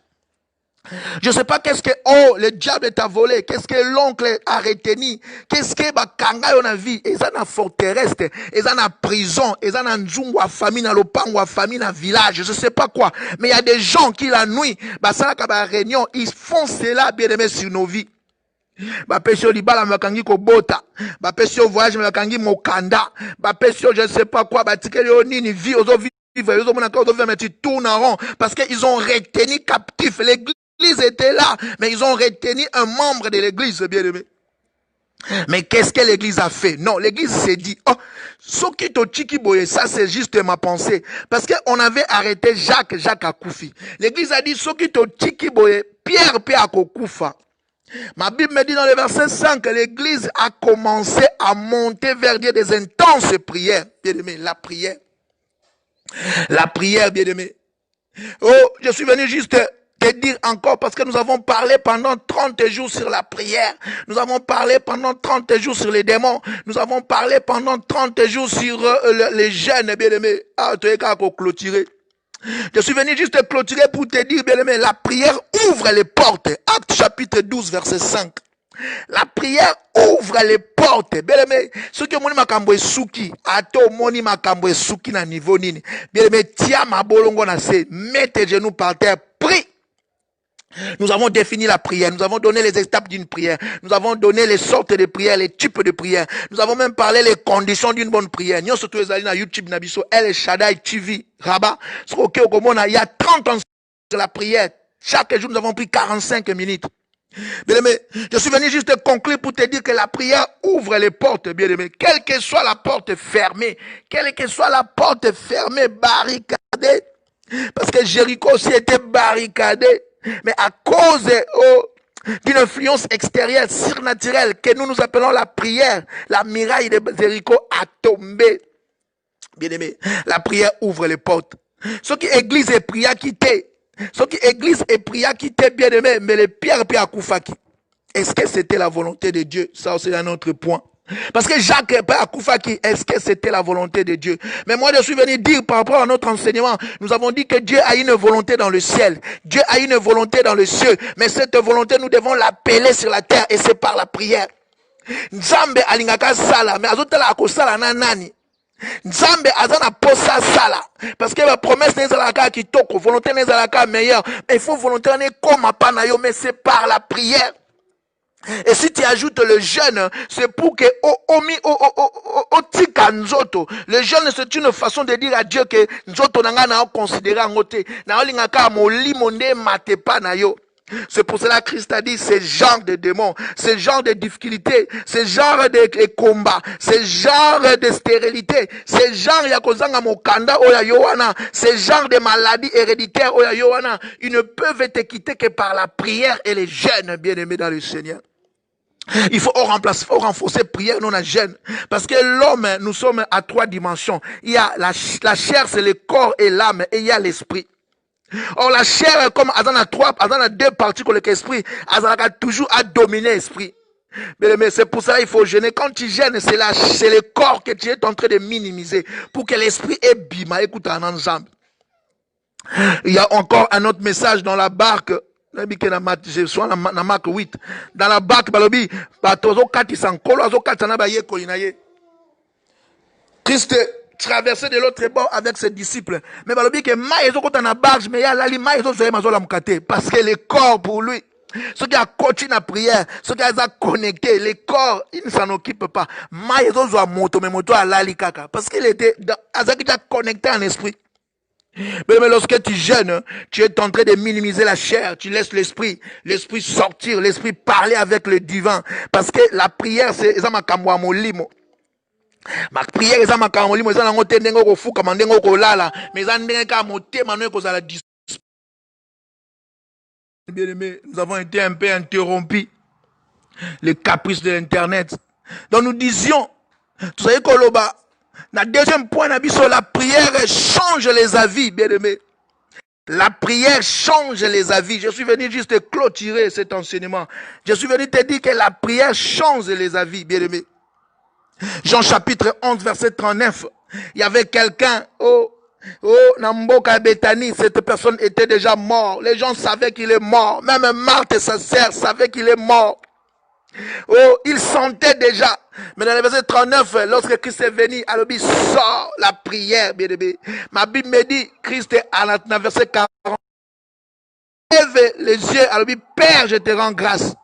Je ne sais pas qu'est-ce que, oh, le diable t'a volé. Qu'est-ce que l'oncle a retenu? Qu'est-ce que Bakanga on a vu? Ils sont dans la forteresse, ils sont dans la prison, ils sont dans Nzungwa famille, dans l'Opangwa famille, dans le village, je ne sais pas quoi. Mais il y a des gens qui la nuit, ça la réunion, ils font cela bien aimé sur nos vies. Bapesio libala makangi ko bota, bapesio voyage makangi mokanda, bapesio je ne sais pas quoi, batikeli onini vie ozo vivre, ozo monaka ozo faire mais tu tournes en rond parce qu'ils ont retenu captif. L'église était là, mais ils ont retenu un membre de l'église, bien aimé. Mais qu'est-ce que l'église a fait? Non, l'église s'est dit, oh, Sokito Chikiboye, ça c'est juste ma pensée. Parce qu'on avait arrêté Jacques Akoufi. L'église a dit, Sokito Chikiboye, Pierre Akoufa. Ma Bible me dit dans le verset 5 que l'église a commencé à monter vers Dieu des intenses prières. Bien-aimé, la prière. La prière, bien-aimé. Oh, je suis venu juste te dire encore parce que nous avons parlé pendant 30 jours sur la prière. Nous avons parlé pendant 30 jours sur les démons. Nous avons parlé pendant 30 jours sur les jeûnes, bien-aimé. Ah, tu es qu'à clôturer. Je suis venu juste clôturer pour te dire, bien aimé, la prière ouvre les portes. Acte chapitre 12, verset 5. La prière ouvre les portes. Bien aimé, ceux qui moni makambo esuki, ato moni makambo esuki na niveau nini. Bien aimé, tia ma bolongo na se, mets tes genoux par terre, prie. Nous avons défini la prière, nous avons donné les étapes d'une prière, nous avons donné les sortes de prières, les types de prières, nous avons même parlé les conditions d'une bonne prière. Nous surtout les na YouTube nabiso, El Shaddai TV, Rabat, il y a 30 ans sur la prière. Chaque jour nous avons pris 45 minutes. Bien aimé, je suis venu juste conclure pour te dire que la prière ouvre les portes, bien aimé. Quelle que soit la porte fermée, barricadée, parce que Jéricho aussi était barricadé. Mais à cause d'une influence extérieure, surnaturelle, que nous appelons la prière, la muraille de Jéricho a tombé. Bien aimé, la prière ouvre les portes. Ce qui église et prière quitté. Ce qui église et prière quitté, bien aimé, mais les pierres à Koufaki. Est-ce que c'était la volonté de Dieu? Ça, c'est un autre point. Parce que Jacques Akoufaki, est-ce que c'était la volonté de Dieu? Mais moi, je suis venu dire par rapport à notre enseignement, nous avons dit que Dieu a une volonté dans le ciel. Dieu a une volonté dans le ciel. Mais cette volonté, nous devons l'appeler sur la terre et c'est par la prière. Nzambe alingaka sala, mais azotala akosala na nani? Nzambe azana posa sala. Parce que la promesse n'est pas la kitoko, volonté n'est pas la meilleure. Mais il faut volonté n'est comme panayo, mais c'est par la prière. Et si tu ajoutes le jeûne, c'est pour que le jeûne, c'est une façon de dire à Dieu que nzoto nanga na considérer en côté. Na olingaka molimoné matepa na yo. C'est pour cela que Christ a dit ce genre de démons, ce genre de difficultés, ce genre de combats, ce genre de stérilité, ce genre ya kozanga mokanda oya yowana, ce genre de maladies héréditaires oya yowana, ils ne peuvent être quittés que par la prière et les jeûnes, bien-aimés dans le Seigneur. Il faut renforcer prière, non la jeûne. Parce que l'homme, nous sommes à 3 dimensions. Il y a la chair, c'est le corps et l'âme, et il y a l'esprit. Or, la chair, comme Azan a 2 parties que l'esprit, Azan a toujours à dominer l'esprit. Mais c'est pour ça qu'il faut jeûner. Quand tu jeûnes, c'est le corps que tu es en train de minimiser. Pour que l'esprit est bima. Écoute, un ensemble. Il y a encore un autre message dans la barque. Je suis dans la marque 8. Dans la barque, Christ traversait de l'autre bord avec ses disciples. Mais balobi que maïzo quand on a barge, mais il y a l'ali maïzo zoé mazola mukate. Parce que le corps pour lui, ceux qui a coaché la prière, ceux qui a connecté, les corps, ils ne s'en occupent pas. Maïzo zoa moto, mais moto à l'ali kaka. Parce qu'il était, Azaki a connecté en esprit. Mais lorsque tu jeûnes, tu es en train de minimiser la chair, tu laisses l'esprit sortir, l'esprit parler avec le divin. Parce que la prière, c'est ça ma kamwa molimo. Ma prière, c'est ça ma kamwa molimo, c'est ça ngote ndengo ko fuka mandengo ko lala, mais ça ndengo ka moté manoe ko la dis. Bien aimé, nous avons été un peu interrompus. Les caprices de l'internet. Donc nous disions, tu savez koloba, Le deuxième point, la prière change les avis, bien-aimés. La prière change les avis. Je suis venu juste clôturer cet enseignement. Je suis venu te dire que la prière change les avis, bien-aimés. Jean chapitre 11, verset 39. Il y avait quelqu'un, Namboka Bethany, cette personne était déjà morte. Les gens savaient qu'il est mort. Même Marthe et sa sœur savaient qu'il est mort. Il sentait déjà. Mais dans le verset 39, lorsque Christ est venu, alors il sort la prière, bien aimé. Ma Bible me dit, Christ est à la verset 40. Lève les yeux, alors il dit, Père, je te rends grâce.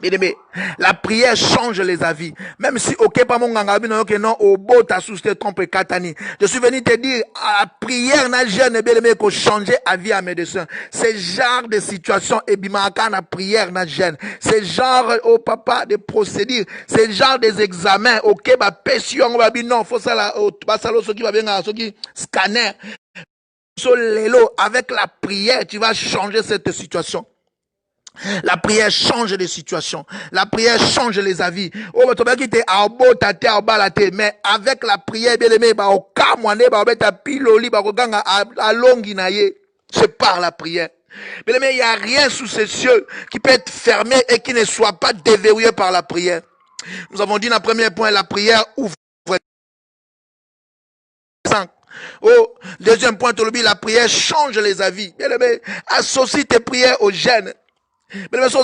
Bien aimé, la prière change les avis. Même si, ok, pas mon gangabi, non, au beau, t'as sousté trompe katani. Je suis venu te dire, la prière n'a jamais, bien aimé, qu'on changer avis à médecin. C'est genre de situation, et bimaka, la prière n'a jamais. C'est genre, papa, de procédures. C'est genre des examens, ok, bah, pression, on va dire, non, faut ça là, bah, ça, ce qui va bien, ce qui, scanner. Avec la prière, tu vas changer cette situation. La prière change les situations. La prière change les avis. Mais avec la prière, bien aimé, c'est par la prière. Bien aimé, il n'y a rien sous ces cieux qui peut être fermé et qui ne soit pas déverrouillé par la prière. Nous avons dit dans le premier point, la prière ouvre. Deuxième point, la prière change les avis. Bien aimé, associe tes prières au jeûne. Mais ça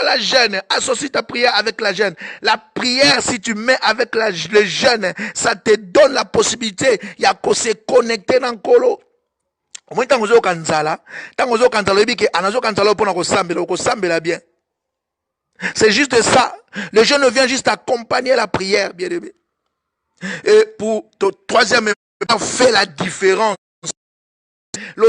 la jeûne, associe ta prière avec la jeûne. La prière, si tu mets avec le jeûne, ça te donne la possibilité, il y a qu'à se connecter dans le colo. Au moins, tant que vous bien. C'est juste ça. Le jeûne vient juste accompagner la prière, bien aimé. Et pour ton troisième élément, fait la différence. Le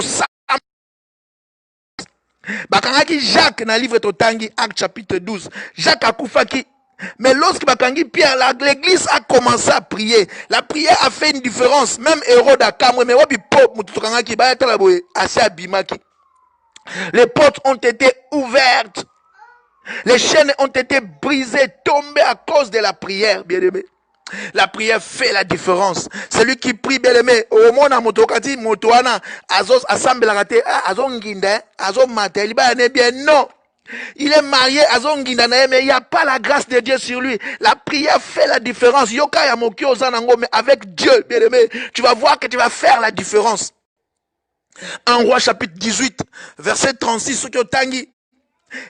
Bakangaki Jacques dans le livre Totangi, Acte chapitre 12. Jacques a koufaki. Mais lorsque Bakangi Pierre, l'église a commencé à prier. La prière a fait une différence. Même Hérode a kamwe, mais wabi pop, mututokangaki, bayatalaboye, assez abimaki. Les portes ont été ouvertes. Les chaînes ont été brisées, tombées à cause de la prière, bien aimé. La prière fait la différence. Celui qui prie, bien aimé, au monde à motokati, motoana, azos, assemble la rate, azon guinda, azon maté, bien, non. Il est marié, azon guinda, mais il n'y a pas la grâce de Dieu sur lui. La prière fait la différence. Yoka yamoki ozanango, mais avec Dieu, bien aimé, tu vas voir que tu vas faire la différence. En Roi chapitre 18, verset 36, ce que tangi.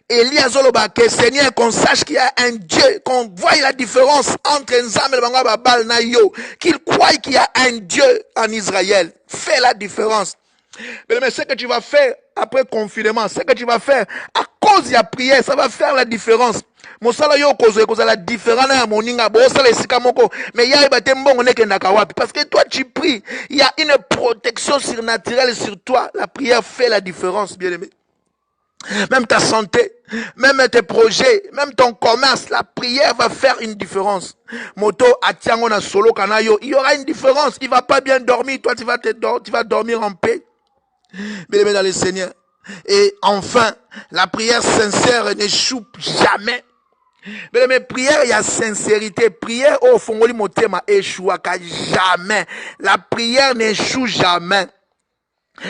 Élie azoloba que Seigneur, qu'on sache qu'il y a un Dieu, qu'on voie la différence entre Nzambe et Babal na yo, qu'il croit qu'il y a un Dieu en Israël. Fais la différence. Mais ce que tu vas faire après confinement, ce que tu vas faire à cause de la prière, ça va faire la différence. Mosala yo cause la différence na moninga bo sala esika moko mais ya ibate mbongo neke ndakawapi parce que toi tu pries, il y a une protection surnaturelle sur toi. La prière fait la différence, bien-aimé. Même ta santé, même tes projets, même ton commerce, la prière va faire une différence. Moto atiango na solo kanayo, il y aura une différence. Il va pas bien dormir, toi tu vas dormir en paix. Bien-aimé dans le Seigneur. Et enfin, la prière sincère n'échoue jamais. Mais prière, il y a sincérité. Prière au fongoli motema échouaka jamais. La prière n'échoue jamais. Mais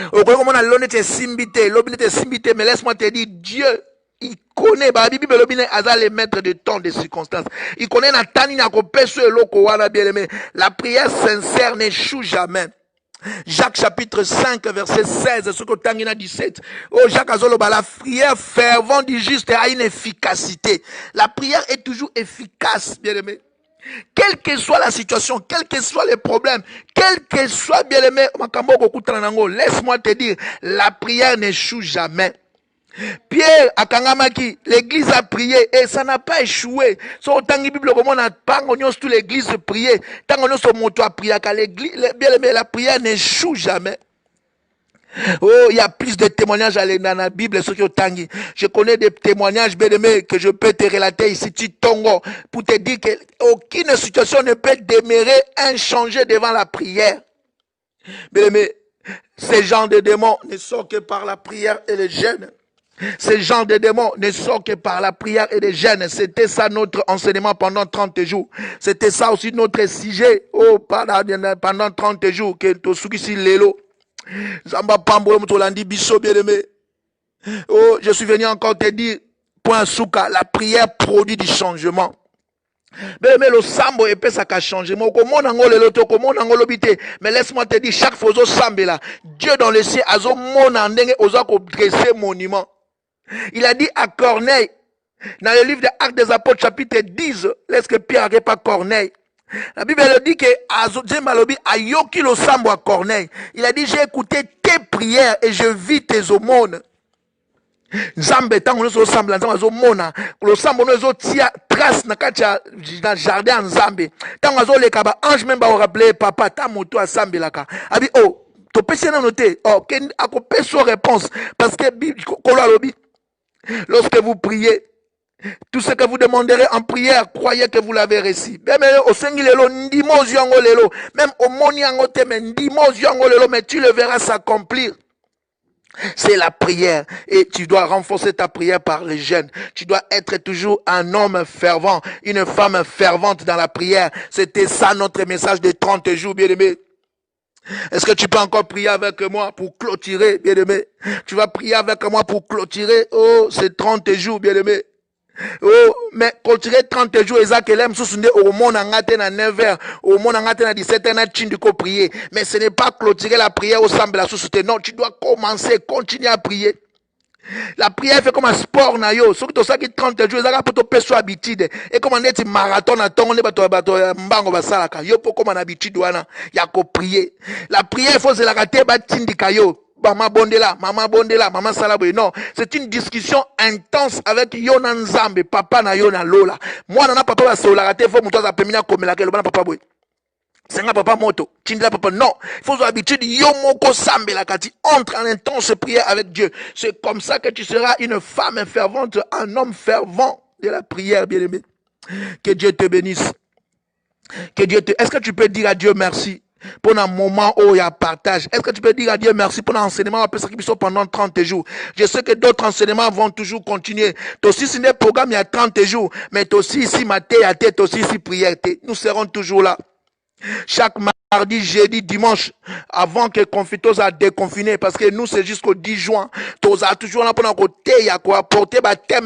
laisse-moi te dire, Dieu, il connaît, les maîtres de temps, des circonstances. Il connaît la prière sincère n'échoue jamais. Jacques chapitre 5, verset 16, ce que Tangina 17. Oh, Jacques Azoloba, la prière fervente du juste a une efficacité. La prière est toujours efficace, bien aimé. Quelle que soit la situation, quels que soient les problèmes, quel que soit, bien aimé, laisse-moi te dire, la prière n'échoue jamais. Pierre à Kangamaki, l'église a prié et ça n'a pas échoué. Sur autant de Bible, comme on a pas toute l'église prié, tant qu'on a son moto a prié, bien aimé, la prière n'échoue jamais. Oh, il y a plus de témoignages dans la Bible, ceux qui ont tangi. Je connais des témoignages, bien aimé, que je peux te relater ici, Tongo, pour te dire qu'aucune situation ne peut demeurer inchangée devant la prière. Bien aimé, ces gens de démons ne sortent que par la prière et le jeûne. Ce genre de démons ne sort que par la prière et les jeûnes. C'était ça notre enseignement pendant 30 jours. C'était ça aussi notre sujet pendant 30 jours. Que Tosukisi Lelo. Zamba Pambo Mutolandi Bisso bien-aimé. Oh, je suis venu encore te dire, point souka, la prière produit du changement. Mais le sambo épais ça a changé. Mais laisse-moi te dire, chaque fois que sambe là, Dieu dans le ciel a dressé monument. Il a dit à Corneille, dans le livre des Actes des Apôtres, chapitre 10, lorsque Pierre n'avait pas Corneille. La Bible dit que Malobi a yoki le sambo à Corneille. Il a dit, j'ai écouté tes prières et je vis tes aumônes. Nzambe tango nozo sambla nzambe azo mona lo sambo nozo tia trace na kacha na jardin nzambe tango azo leka ba ange même ba rappeler papa ta moto asambelaka abi oh to pesi na noter oh ken akope so réponse parce que kolo lobi lorsque vous priez tout ce que vous demanderez en prière, croyez que vous l'avez reçu. Même au sengilelo ndimo ziongo lelo, même au moni angote mais ndimo ziongo lelo, mais tu le verras s'accomplir. C'est la prière et tu dois renforcer ta prière par les jeûnes. Tu dois être toujours un homme fervent, une femme fervente dans la prière. C'était ça notre message de 30 jours, bien-aimé. Est-ce que tu peux encore prier avec moi pour clôturer, bien-aimé? Tu vas prier avec moi pour clôturer, oh, ces 30 jours, bien-aimé. Oh, mais clôturer 30 jours, Isaac et l'aime sous au monde en atteint à 9h, au monde en atteint à 17h, na chin du ko prier. Mais ce n'est pas clôturer la prière au semble la sous non, tu dois commencer, continuer à prier. La prière fait comme un sport na yo, surtout to ça qui 30 jours, Isaac a poto peso habitude. Et comme on est marathon à ton, on est bato mbango basalaka. Yo po comme un habitude wana, ya ko prier. La prière, il faut se la rater, ba tindika yo. Maman Bondela, maman Salabwe. Non, c'est une discussion intense avec Yona Nzambe, papa na Yona Lola. Moi, nana papa va se la rater, faut monter à pemina comme la bana papa boy. C'est un papa moto, tindila papa. Non, il faut l'habitude Yomoko Sambe la kati. Entre en intense prière avec Dieu. C'est comme ça que tu seras une femme fervente, un homme fervent de la prière, bien-aimé. Que Dieu te bénisse. Que Dieu te. Est-ce que tu peux dire à Dieu merci? Pour un moment où il y a partage. Est-ce que tu peux dire à Dieu merci pour l'enseignement pendant 30 jours? Je sais que d'autres enseignements vont toujours continuer. Toi aussi, c'est un programme, il y a 30 jours. Mais toi aussi, ici, matin, à tête, aussi, ici, prière. Nous serons toujours là. Chaque mardi, jeudi, dimanche, avant que Confitos a déconfiné, parce que nous, c'est jusqu'au 10 juin. Tous a toujours là pour notre côté, il y a quoi apporter, thème,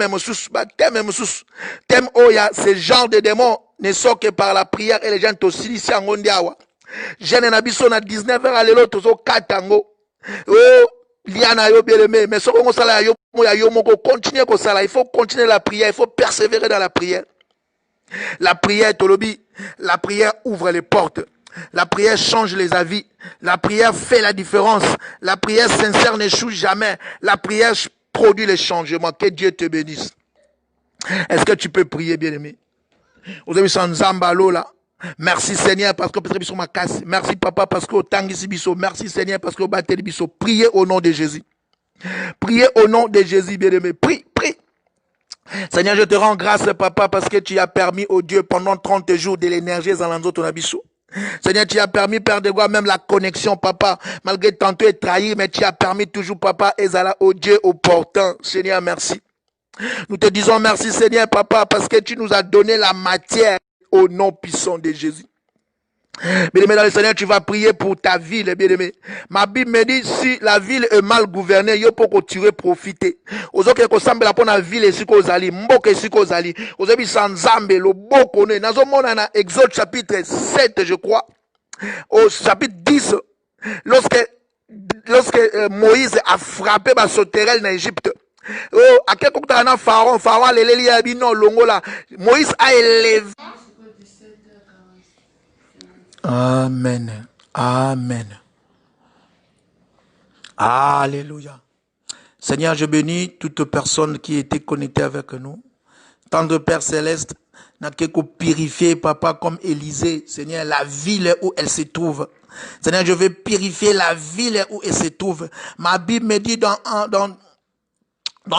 thème, oh, il y a ce genre de démons, ne sort que par la prière et les gens aussi, ici, en Gondiawa. Jeune Nabiso na 19h à l'autre, tozo katango. Oh, liana yo bien aimé, mais ce qu'on sala yo moko continuer ko sala, il faut continuer la prière, il faut persévérer dans la prière. La prière tolobi, la prière ouvre les portes. La prière change les avis. La prière fait la différence. La prière sincère n'échoue jamais. La prière produit les changements. Que Dieu te bénisse. Est-ce que tu peux prier, bien aimé? Vous avez son Zambalo là. Merci Seigneur parce que peut-être ma casse. Merci Papa parce que au Tangisi Bisso. Merci Seigneur parce que au Batel Bisso. Priez au nom de Jésus. Priez au nom de Jésus, bien-aimé. Prie, prie. Seigneur, je te rends grâce, Papa, parce que tu as permis au Dieu pendant 30 jours de l'énergie dans l'anzo Abisso. Seigneur, tu as permis, Père de gloire, même la connexion, Papa, malgré tantôt être trahi, mais tu as permis toujours, Papa, Ezala, au Dieu opportun. Seigneur, merci. Nous te disons merci, Seigneur, Papa, parce que tu nous as donné la matière au nom puissant de Jésus. Bien-aimé dans le Seigneur, tu vas prier pour ta ville, bien-aimé. Ma Bible me dit, si la ville est mal gouvernée, il faut que tu profiter. Aux autres qui semblent pour la ville, si qu'on zali, mboke si qu'on zali, aux autres sans zambe, le beau connaît. Dans un monde, on a Exode chapitre 7, je crois, au chapitre 10, lorsque Moïse a frappé ma sauterelle en Égypte. Oh, à quel coup t'as un pharaon, l'élève abino longo là. Moïse a élevé. Amen. Amen. Alléluia. Seigneur, je bénis toute personne qui était connectée avec nous. Tendre Père Céleste, n'a qu'à purifier, Papa, comme Élisée. Seigneur, la ville où elle se trouve. Seigneur, je veux purifier la ville où elle se trouve. Ma Bible me dit dans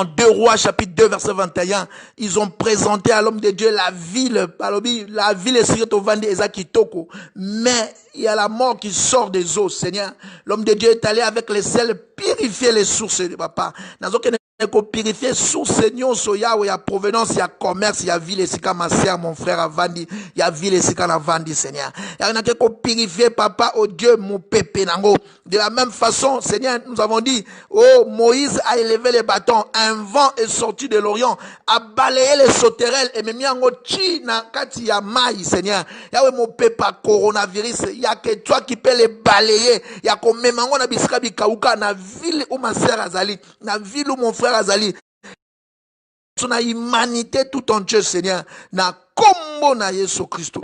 2 Rois, chapitre 2, verset 21, ils ont présenté à l'homme de Dieu la ville est sur au Vandi Ezakitoko. Mais il y a la mort qui sort des eaux, Seigneur. L'homme de Dieu est allé avec les sels purifier les sources de Papa. Eko purifier sous Seigneur soya ou ya provenance ya commerce ya ville sika ma sœur mon frère avandi ya ville sika na vandi Seigneur ya na ko purifier papa oh Dieu mon pépé nango de la même façon Seigneur nous avons dit oh Moïse a élevé les bâtons un vent est sorti de l'Orient a balayé les sauterelles et même yango chi na kati ya mai Seigneur ya we mon pépé coronavirus ya que toi qui peux les balayer ya ko memango na bisika bikauka na ville où ma sœur azali na ville où mon frère Azali, son humanité tout entière, Seigneur, na kombo na Yesu Christo.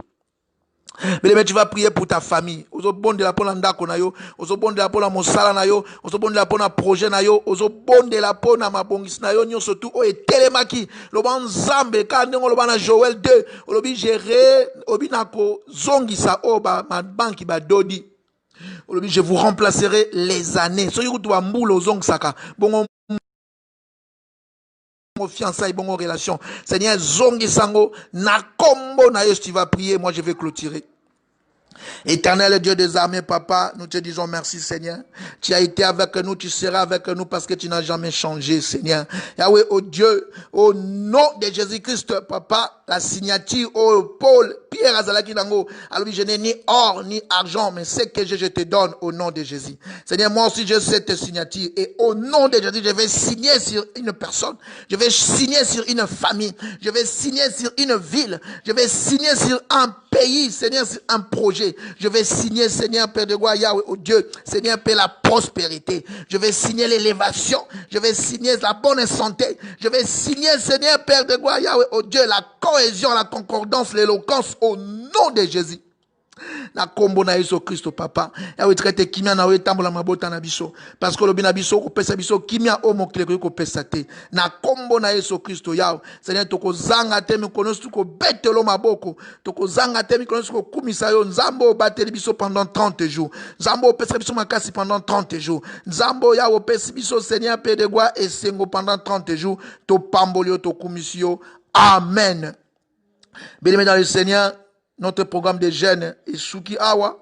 Mais tu vas prier pour ta famille. Ozo bonde la pona ndako na yo, ozo bonde la pona mosala na yo, ozo bonde la pona projet na yo, ozo bonde la pona mabongisi na yo, nyonso tout o etelemaki. Loba nzambe ka ndenge loba na Joël 2, olobi gérer, obi nako zongisa o ba ma banki ba dodi. Olobi je vous remplacerai les années. So yuko tu wa mbulo zongsaka. Bongo fiançailles, bon relation. Seigneur, zongi sango, na kombo na yes, tu vas prier, moi je vais clôturer. Éternel Dieu des armées, papa, nous te disons merci Seigneur. Tu as été avec nous, tu seras avec nous parce que tu n'as jamais changé Seigneur. Yahweh, oh Dieu, au nom de Jésus-Christ, papa, la signature, oh Paul, Pierre Azalaki Nango, alors je n'ai ni or ni argent, mais ce que je te donne au nom de Jésus. Seigneur, moi aussi je sais cette signature et au nom de Jésus, je vais signer sur une personne, je vais signer sur une famille, je vais signer sur une ville, je vais signer sur un pays, Seigneur, sur un projet. Je vais signer, Seigneur, Père de gloire, Yahweh, oh Dieu, Seigneur, Père, la prospérité. Je vais signer l'élévation. Je vais signer la bonne santé. Je vais signer, Seigneur, Père de gloire, Yahweh, oh Dieu, la cohésion, la concordance, l'éloquence au nom de Jésus. Na kombo na Yesu Christo papa ya we traité kimia na we tambola mabota na biso parce que lobi na biso ko pesa biso kimia o mokile ko pesa te na kombo na Yesu Christo yao Seigneur tokozanga te mikono ko betelo maboko tokozanga te mikono ko kumisa yo nzambo bateli biso pendant 30 jours nzambo pesa biso makasi pendant 30 jours nzambo ya o pesa biso Seigneur Père de gloire et sengo pendant 30 jours to pambolio to kumisio amen. Bien-aimés dans le Seigneur, notre programme de jeunes est Souki Awa.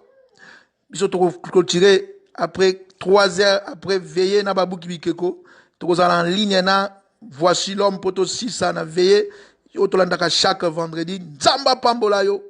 Ils sont clôturés après 3 heures, après veiller na babu kibikeko. Nous allons en ligne na voici l'homme poto 6 na veiller. Yotolandaka chaque vendredi. Nzamba pambola yo.